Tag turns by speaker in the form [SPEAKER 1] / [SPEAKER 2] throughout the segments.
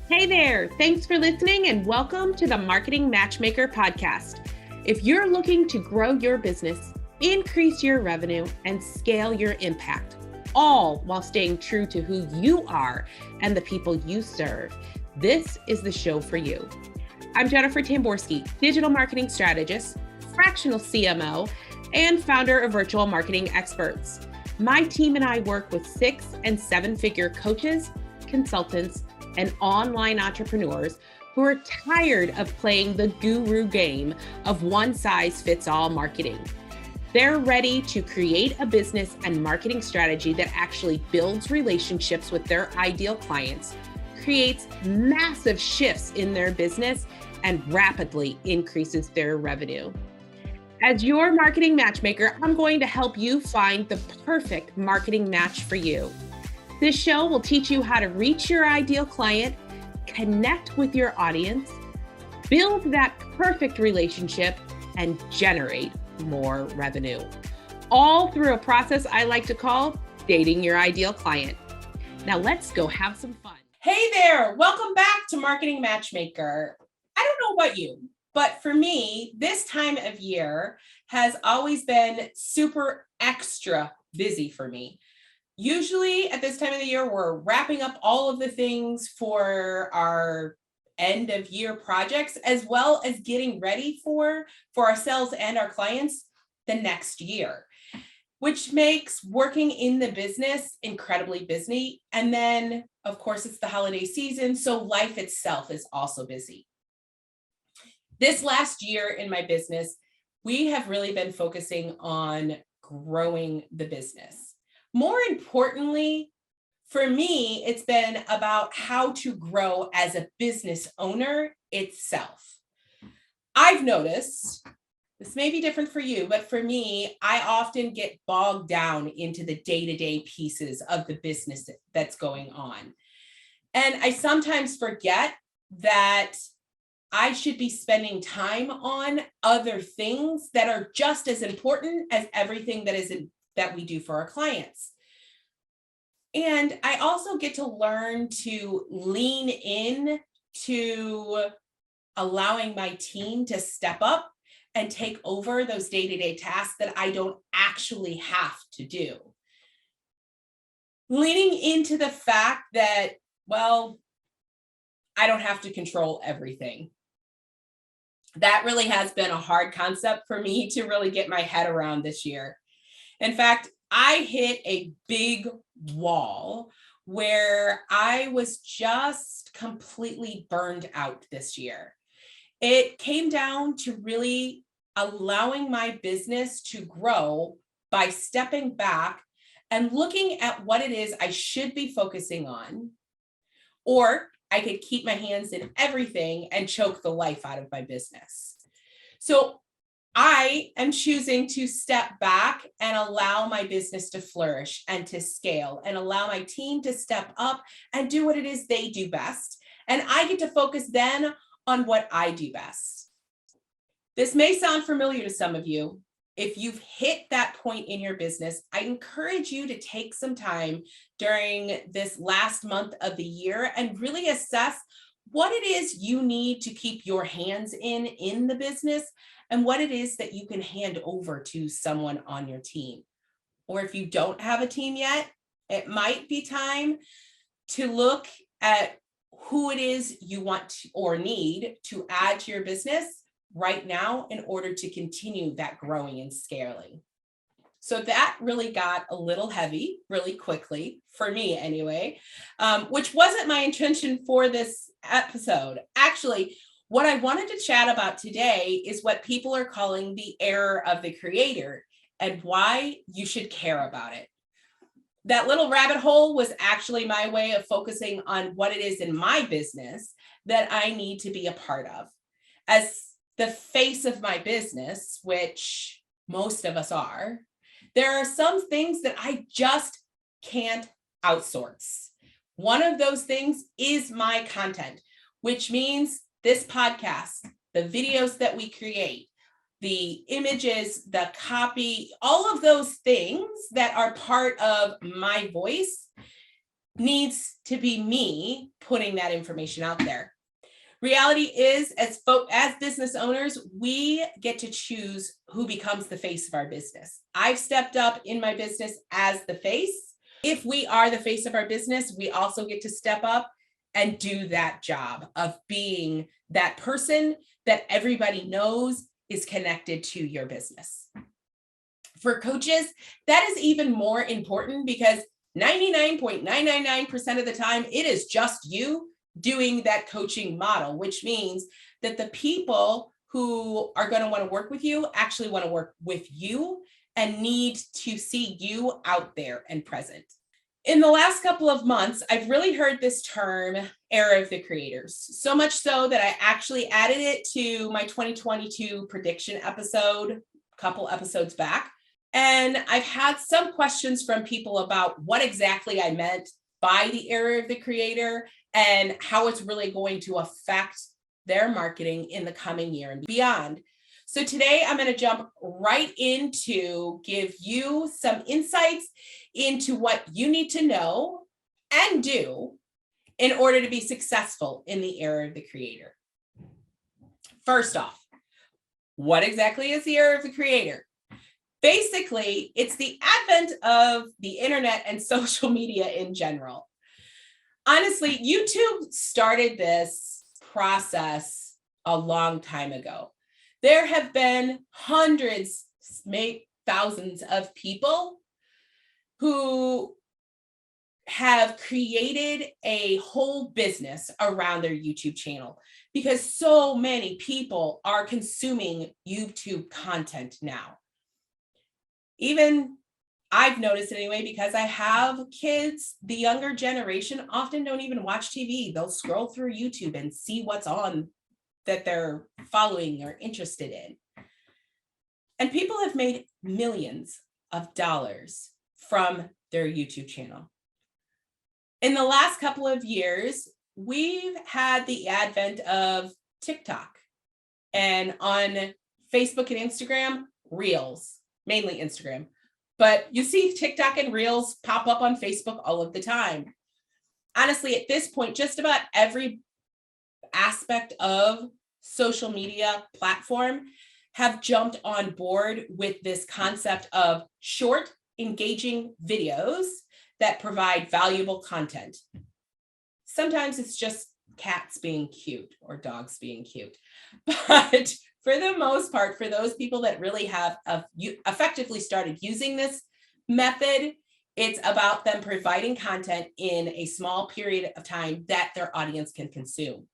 [SPEAKER 1] Hey there, thanks for listening and welcome to the Marketing Matchmaker podcast. If you're looking to grow your business, increase your revenue, and scale your impact, all while staying true to who you are and the people you serve, this is the show for you. I'm Jennifer Tamborski, digital marketing strategist, fractional CMO, and founder of Virtual Marketing Experts. My team and I work with 6- and 7-figure coaches, consultants, and online entrepreneurs who are tired of playing the guru game of one-size-fits-all marketing. They're ready to create a business and marketing strategy that actually builds relationships with their ideal clients, creates massive shifts in their business, and rapidly increases their revenue. As your marketing matchmaker, I'm going to help you find the perfect marketing match for you. This show will teach you how to reach your ideal client, connect with your audience, build that perfect relationship, and generate more revenue. All through a process I like to call dating your ideal client. Now let's go have some fun. Hey there, welcome back to Marketing Matchmaker. I don't know about you, but for me, this time of year has always been super extra busy for me. Usually at this time of the year, we're wrapping up all of the things for our end of year projects, as well as getting ready for ourselves and our clients the next year, which makes working in the business incredibly busy. And then, of course, it's the holiday season, so life itself is also busy. This last year in my business, we have really been focusing on growing the business. More importantly, for me, it's been about how to grow as a business owner itself. I've noticed, this may be different for you, but for me, I often get bogged down into the day-to-day pieces of the business that's going on. And I sometimes forget that I should be spending time on other things that are just as important as everything that we do for our clients. And I also get to learn to lean in to allowing my team to step up and take over those day-to-day tasks that I don't actually have to do. Leaning into the fact that, well, I don't have to control everything. That really has been a hard concept for me to really get my head around this year. In fact, I hit a big wall where I was just completely burned out this year. It came down to really allowing my business to grow by stepping back and looking at what it is I should be focusing on, or I could keep my hands in everything and choke the life out of my business. So I am choosing to step back and allow my business to flourish and to scale and allow my team to step up and do what it is they do best. And I get to focus then on what I do best. This may sound familiar to some of you. If you've hit that point in your business, I encourage you to take some time during this last month of the year and really assess what it is you need to keep your hands in the business and what it is that you can hand over to someone on your team. Or if you don't have a team yet, it might be time to look at who it is you want to, or need to add to your business right now in order to continue that growing and scaling. So that really got a little heavy really quickly, for me anyway, which wasn't my intention for this episode. Actually, what I wanted to chat about today is what people are calling the error of the creator and why you should care about it. That little rabbit hole was actually my way of focusing on what it is in my business that I need to be a part of. As the face of my business, which most of us are, there are some things that I just can't outsource. One of those things is my content, which means this podcast, the videos that we create, the images, the copy, all of those things that are part of my voice needs to be me putting that information out there. Reality is, as business owners, we get to choose who becomes the face of our business. I've stepped up in my business as the face. If we are the face of our business, we also get to step up and do that job of being that person that everybody knows is connected to your business. For coaches, that is even more important because 99.999% of the time, it is just you doing that coaching model, which means that the people who are going to want to work with you actually want to work with you and need to see you out there and present. In the last couple of months, I've really heard this term, era of the creators, so much so that I actually added it to my 2022 prediction episode, a couple episodes back. And I've had some questions from people about what exactly I meant by the era of the creator and how it's really going to affect their marketing in the coming year and beyond. So today I'm going to jump right into give you some insights into what you need to know and do in order to be successful in the era of the creator. First off, what exactly is the era of the creator? Basically, it's the advent of the internet and social media in general. Honestly, YouTube started this process a long time ago. There have been hundreds, maybe thousands of people who have created a whole business around their YouTube channel because so many people are consuming YouTube content now. Even I've noticed anyway, because I have kids, the younger generation often don't even watch TV. They'll scroll through YouTube and see what's on that they're following or interested in. And people have made millions of dollars from their YouTube channel. In the last couple of years, we've had the advent of TikTok, and on Facebook and Instagram, Reels. Mainly Instagram, but you see TikTok and Reels pop up on Facebook all of the time. Honestly, at this point, just about every aspect of social media platform have jumped on board with this concept of short, engaging videos that provide valuable content. Sometimes it's just cats being cute or dogs being cute, but for the most part, for those people that really have effectively started using this method, it's about them providing content in a small period of time that their audience can consume.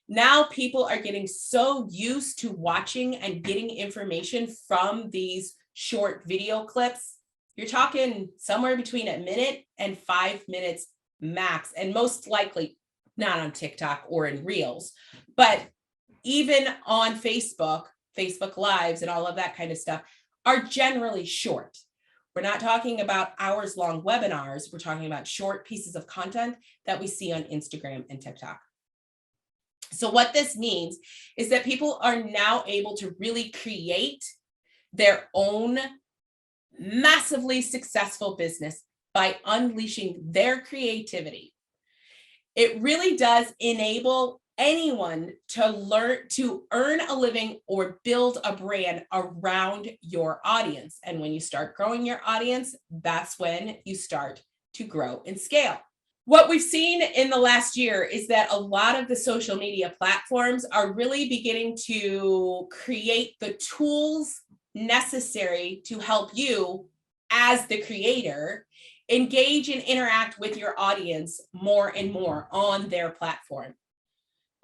[SPEAKER 1] Now people are getting so used to watching and getting information from these short video clips. You're talking somewhere between a minute and 5 minutes max, and most likely not on TikTok or in Reels, but even on Facebook Lives and all of that kind of stuff are generally short. We're not talking about hours-long webinars. We're talking about short pieces of content that we see on Instagram and TikTok. So what this means is that people are now able to really create their own massively successful business by unleashing their creativity. It really does enable anyone to earn a living or build a brand around your audience. And when you start growing your audience, that's when you start to grow and scale. What we've seen in the last year is that a lot of the social media platforms are really beginning to create the tools necessary to help you as the creator engage and interact with your audience more and more on their platform.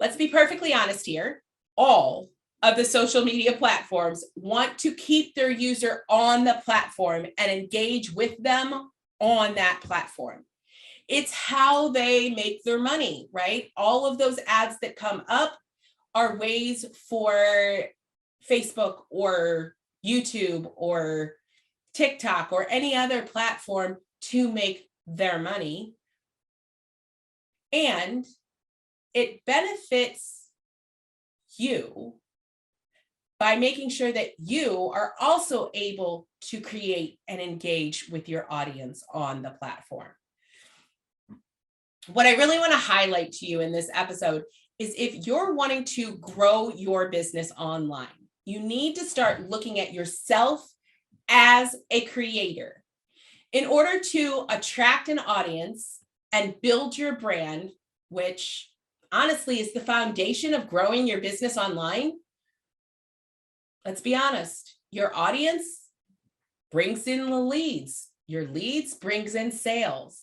[SPEAKER 1] Let's be perfectly honest here. All of the social media platforms want to keep their user on the platform and engage with them on that platform. It's how they make their money, right? All of those ads that come up are ways for Facebook or YouTube or TikTok or any other platform to make their money. And it benefits you by making sure that you are also able to create and engage with your audience on the platform. what I really want to highlight to you in this episode is if you're wanting to grow your business online, you need to start looking at yourself as a creator. In order to attract an audience and build your brand, which honestly is the foundation of growing your business online, let's be honest, your audience brings in the leads. Your leads brings in sales.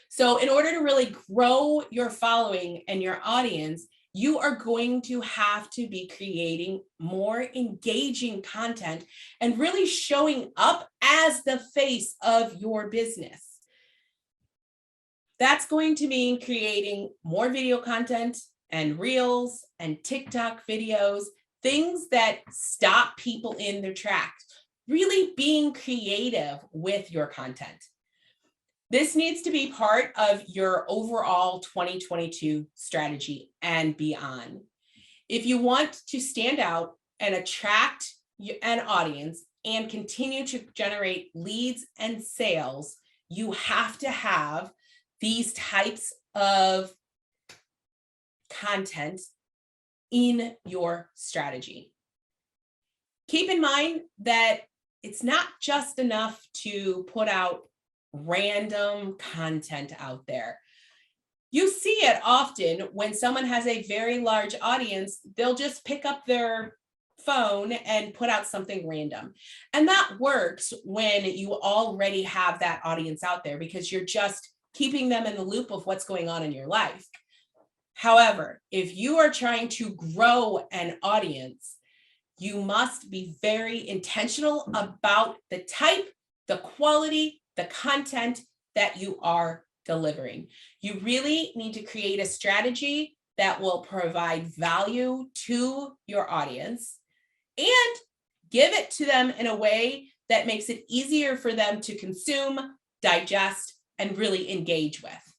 [SPEAKER 1] So in order to really grow your following and your audience, you are going to have to be creating more engaging content and really showing up as the face of your business. That's going to mean creating more video content and reels and TikTok videos, things that stop people in their tracks, really being creative with your content. This needs to be part of your overall 2022 strategy and beyond. If you want to stand out and attract an audience and continue to generate leads and sales, you have to have these types of content in your strategy. Keep in mind that it's not just enough to put out random content out there. You see it often when someone has a very large audience, they'll just pick up their phone and put out something random. And that works when you already have that audience out there because you're just keeping them in the loop of what's going on in your life. However, if you are trying to grow an audience, you must be very intentional about the type, the quality, the content that you are delivering. You really need to create a strategy that will provide value to your audience and give it to them in a way that makes it easier for them to consume, digest, and really engage with.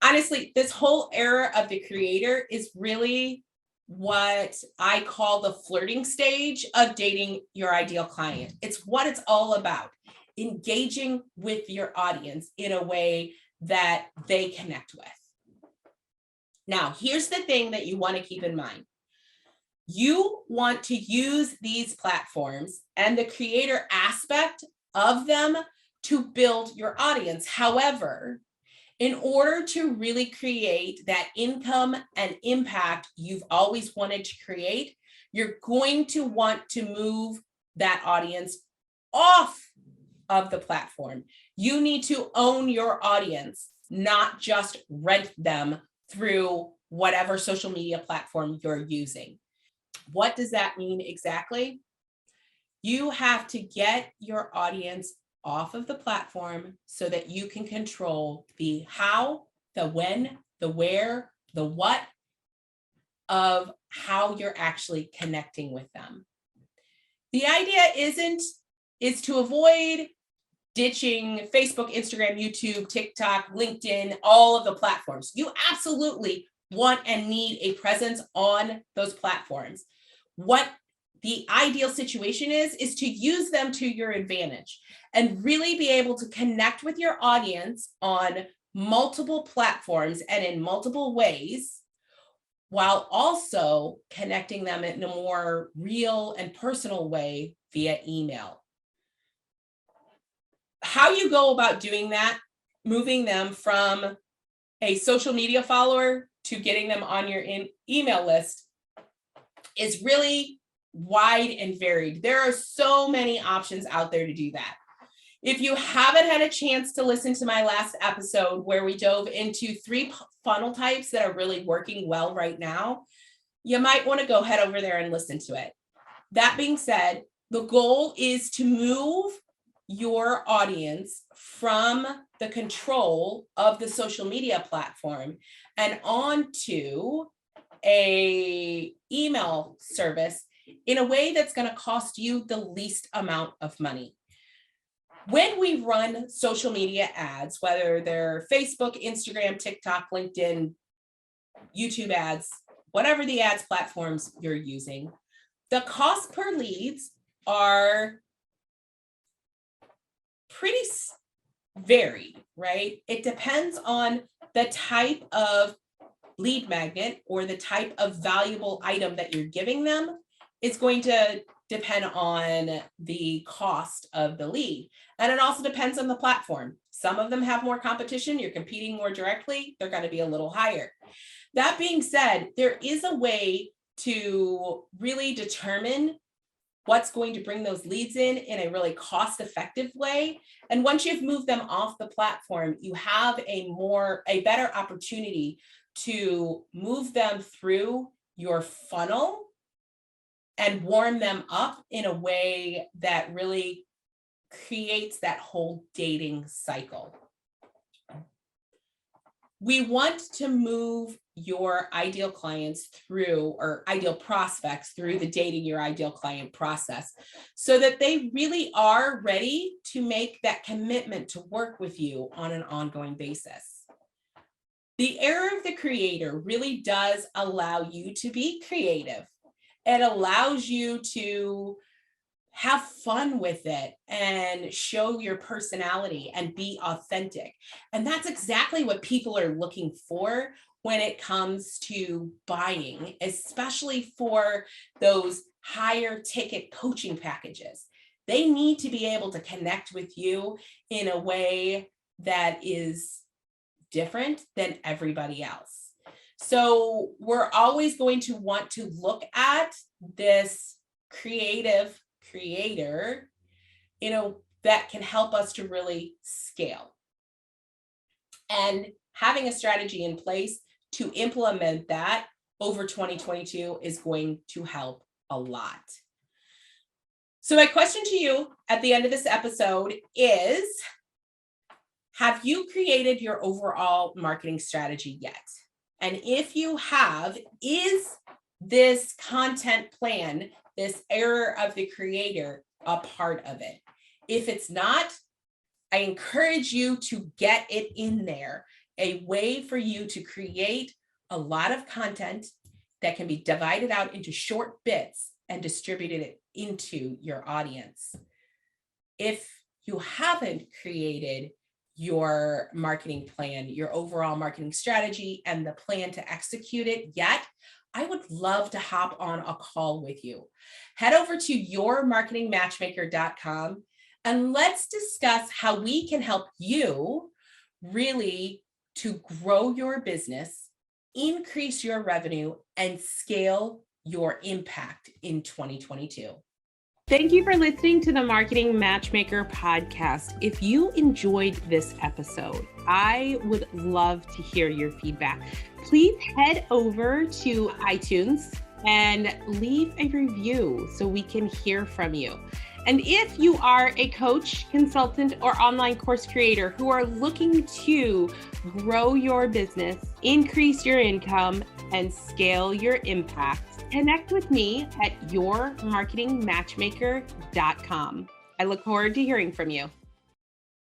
[SPEAKER 1] Honestly, this whole era of the creator is really what I call the flirting stage of dating your ideal client. It's what it's all about, engaging with your audience in a way that they connect with. Now, here's the thing that you want to keep in mind. You want to use these platforms and the creator aspect of them to build your audience. However, in order to really create that income and impact you've always wanted to create, you're going to want to move that audience off of the platform. You need to own your audience, not just rent them through whatever social media platform you're using. What does that mean exactly? You have to get your audience off of the platform so that you can control the how, the when, the where, the what of how you're actually connecting with them. The idea is to avoid ditching Facebook, Instagram, YouTube, TikTok, LinkedIn, all of the platforms. You absolutely want and need a presence on those platforms. What the ideal situation is to use them to your advantage and really be able to connect with your audience on multiple platforms and in multiple ways, while also connecting them in a more real and personal way via email. How you go about doing that, moving them from a social media follower to getting them on your email list, is really wide and varied. There are so many options out there to do that. If you haven't had a chance to listen to my last episode where we dove into 3 funnel types that are really working well right now, you might want to go head over there and listen to it. That being said, the goal is to move your audience from the control of the social media platform and onto a email service in a way that's going to cost you the least amount of money. When we run social media ads, whether they're Facebook, Instagram, TikTok, LinkedIn, YouTube ads, whatever the ads platforms you're using, the cost per leads are pretty
[SPEAKER 2] vary, right? It depends on the type of lead magnet or the type of valuable item that you're giving them. It's going to depend on the cost of the lead. And it also depends on the platform. Some of them have more competition. You're competing more directly. They're going to be a little higher. That being said, there is a way to really determine what's going to bring those leads in a really cost-effective way. And once you've moved them off the platform, you have a better opportunity to move them through your funnel and warm them up in a way that really creates that whole dating cycle. We want to move your ideal clients through, or ideal prospects through, the dating your ideal client process so that they really are ready to make that commitment to work with you on an ongoing basis. The era of the creator really does allow you to be creative. It allows you to have fun with it and show your personality and be authentic. And that's exactly what people are looking for when it comes to buying, especially for those higher ticket coaching packages. They need to be able to connect with you in a way that is different than everybody else. So we're always going to want to look at this creative creator, that can help us to really scale. And having a strategy in place to implement that over 2022 is going to help a lot. So my question to you at the end of this episode is, have you created your overall marketing strategy yet? And if you have, is this content plan, this era of the creator, a part of it? If it's not, I encourage you to get it in there, a way for you to create a lot of content that can be divided out into short bits and distributed it into your audience. If you haven't created your marketing plan, your overall marketing strategy, and the plan to execute it yet, I would love to hop on a call with you. Head over to yourmarketingmatchmaker.com and let's discuss how we can help you really to grow your business, increase your revenue, and scale your impact in 2022.
[SPEAKER 1] Thank you for listening to the Marketing Matchmaker podcast. If you enjoyed this episode, I would love to hear your feedback. Please head over to iTunes and leave a review so we can hear from you. And if you are a coach, consultant, or online course creator who are looking to grow your business, increase your income, and scale your impact, connect with me at yourmarketingmatchmaker.com. I look forward to hearing from you.